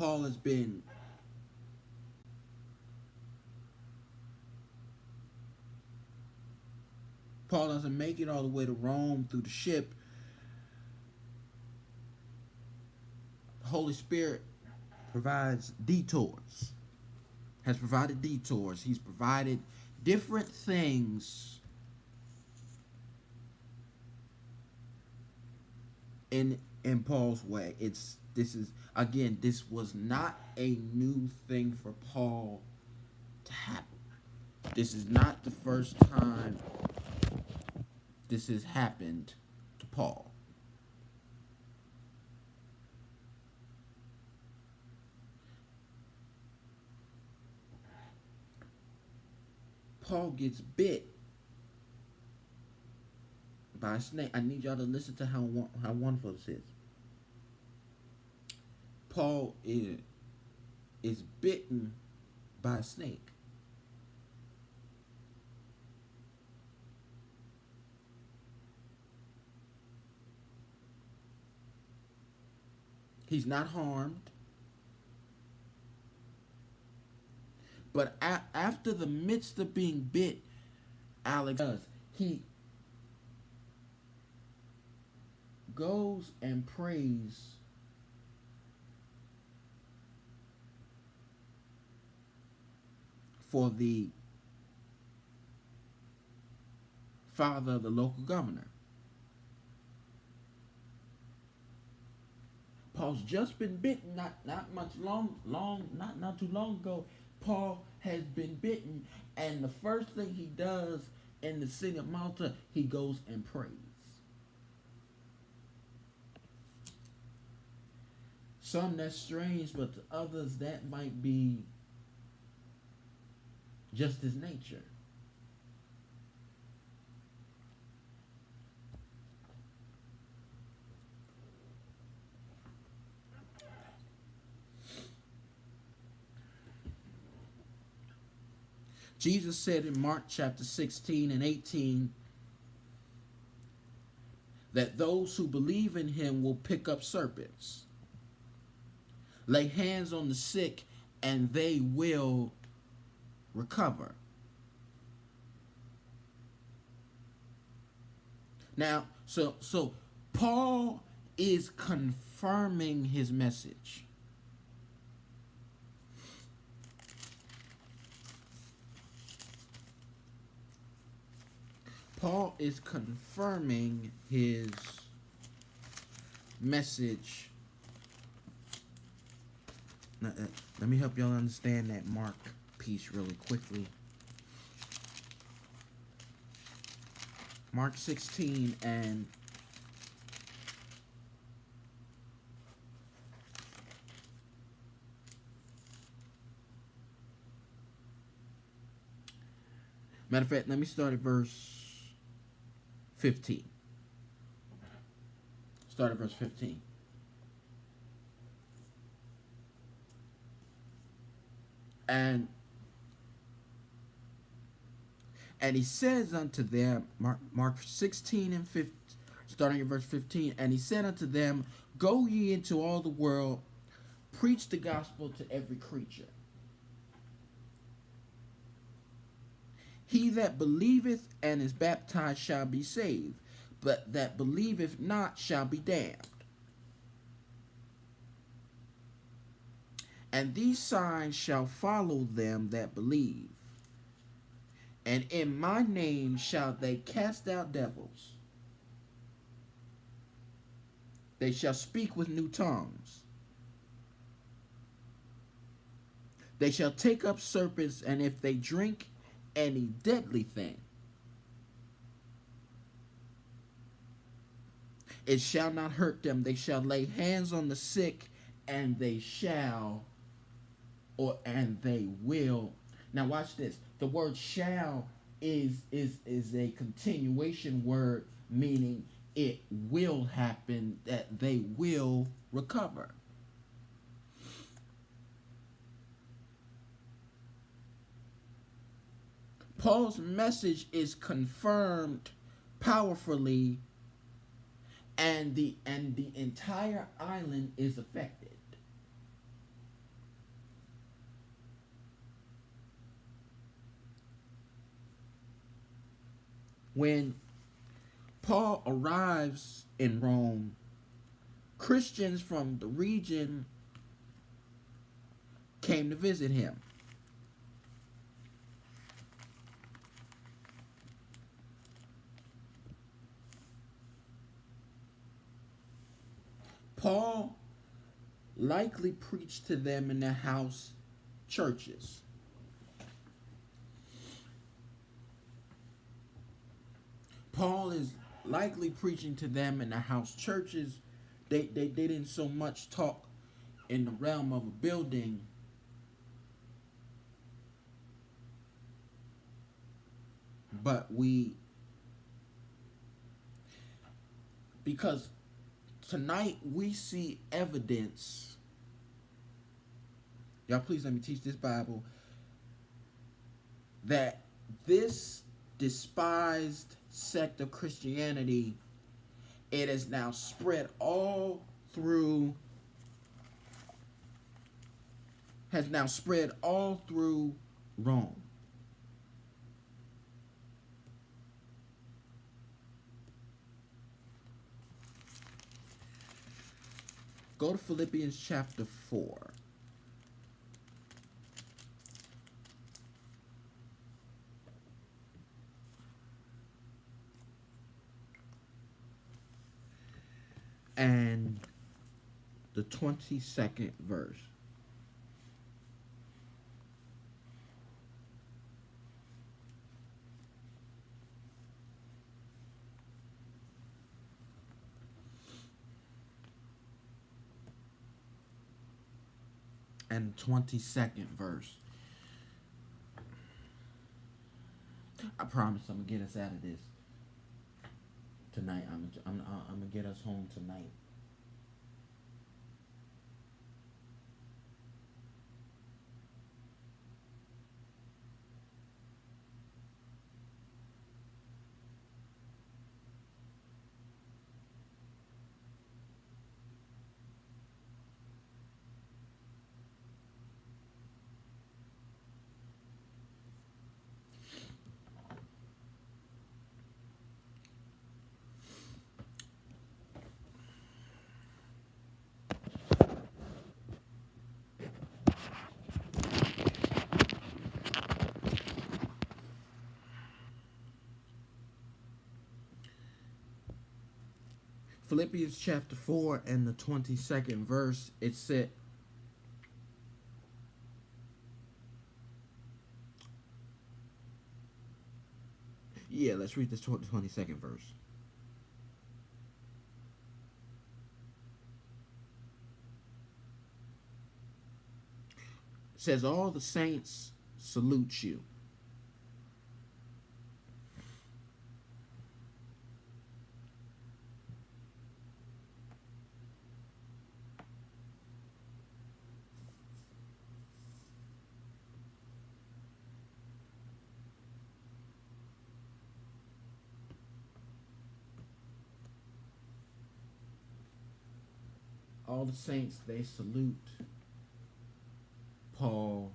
Paul has been Paul doesn't make it all the way to Rome through the ship. The Holy Spirit provides detours. Has provided detours. He's provided different things in Paul's way. This was not a new thing for Paul to happen. This is not the first time this has happened to Paul. Paul gets bit by a snake. I need y'all to listen to how wonderful this is. Paul is bitten by a snake. He's not harmed. But after the midst of being bit, Alex does. He goes and prays for the father of the local governor. Paul's just been bitten not too long ago. Paul has been bitten, and the first thing he does in the city of Malta, he goes and prays. Some that's strange, but to others that might be just his nature. Jesus said in Mark chapter 16 and 18 that those who believe in him will pick up serpents, lay hands on the sick, and they will recover. Now, so Paul is confirming his message. Paul is confirming his message. Let me help y'all understand that Mark piece really quickly. Mark 16 and matter of fact, let me start at verse 15. Start at verse 15. And he says unto them, Mark 16 and 15, starting at verse 15, and he said unto them, go ye into all the world, preach the gospel to every creature. He that believeth and is baptized shall be saved, but that believeth not shall be damned. And these signs shall follow them that believe. And in my name shall they cast out devils. They shall speak with new tongues. They shall take up serpents, and if they drink any deadly thing, it shall not hurt them. They shall lay hands on the sick, and they will. Now watch this. The word shall is a continuation word, meaning it will happen, that they will recover. Paul's message is confirmed powerfully, and the entire island is affected. When Paul arrives in Rome, Christians from the region came to visit him. Paul likely preached to them in their house churches. Paul is likely preaching to them in the house churches. They didn't so much talk in the realm of a building, but because tonight we see evidence. Y'all, please let me teach this Bible. That this despised sect of Christianity, it is now spread all through, has now spread all through Rome. Go to Philippians chapter 4. And the 22nd verse. And 22nd verse. I promise I'm gonna get us out of this tonight. I'm gonna get us home tonight. Philippians chapter 4 and the 22nd verse, it said, yeah, let's read this 22nd verse. It says, all the saints salute you. All the saints, they salute Paul.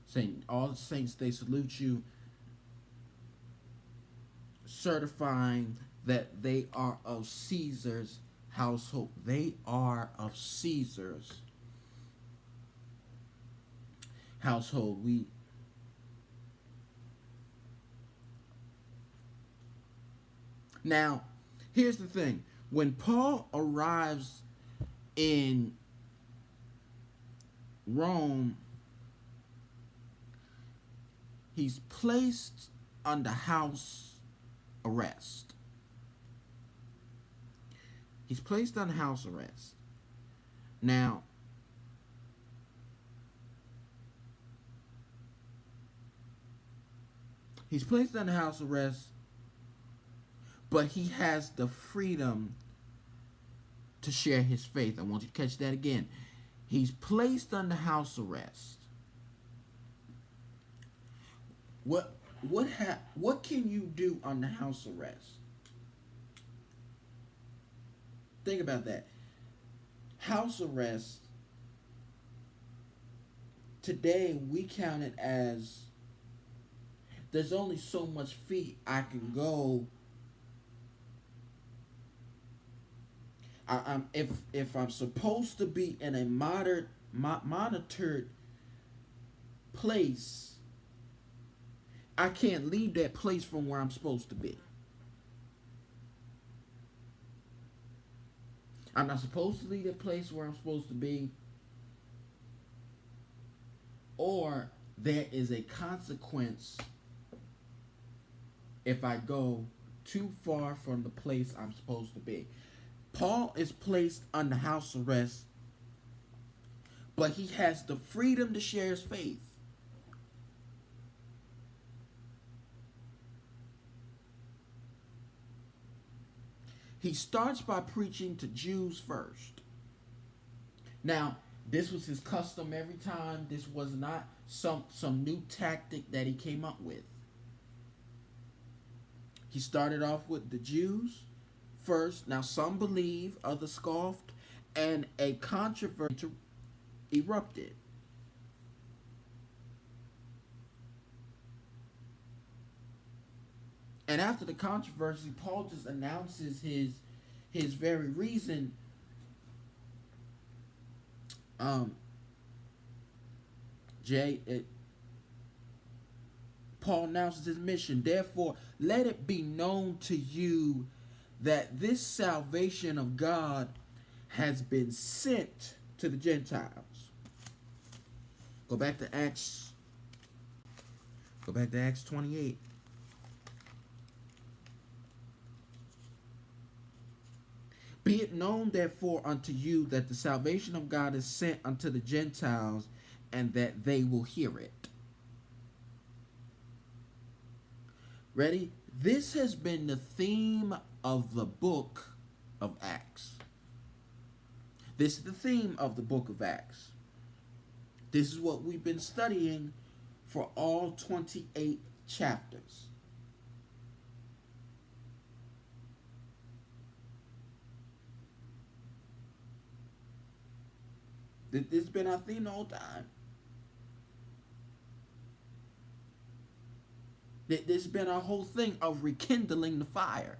Saying, all the saints, they salute you, certifying that they are of Caesar's household. They are of Caesar's household. Now, here's the thing. When Paul arrives in Rome, he's placed under house arrest. He's placed under house arrest. Now, he's placed under house arrest, but he has the freedom to share his faith. I want you to catch that again. He's placed under house arrest. What can you do under house arrest? Think about that. House arrest, today we count it as there's only so much feet I can go. If I'm supposed to be in a monitored place, I can't leave that place from where I'm supposed to be. I'm not supposed to leave that place where I'm supposed to be, or there is a consequence if I go too far from the place I'm supposed to be. Paul is placed under house arrest, but he has the freedom to share his faith. He starts by preaching to Jews first. Now, this was his custom every time. This was not some new tactic that he came up with. He started off with the Jews first. Now, some believed, others scoffed, and a controversy erupted. And after the controversy, Paul just announces his very reason. Um, Jay, Paul announces his mission. Therefore, let it be known to you that this salvation of God has been sent to the Gentiles. Go back to Acts. Go back to Acts 28. Be it known therefore unto you that the salvation of God is sent unto the Gentiles, and that they will hear it. Ready? This has been the theme of the book of Acts. This is the theme of the book of Acts. This is what we've been studying for all 28 chapters. This has been our theme the whole time. This has been our whole thing of rekindling the fire.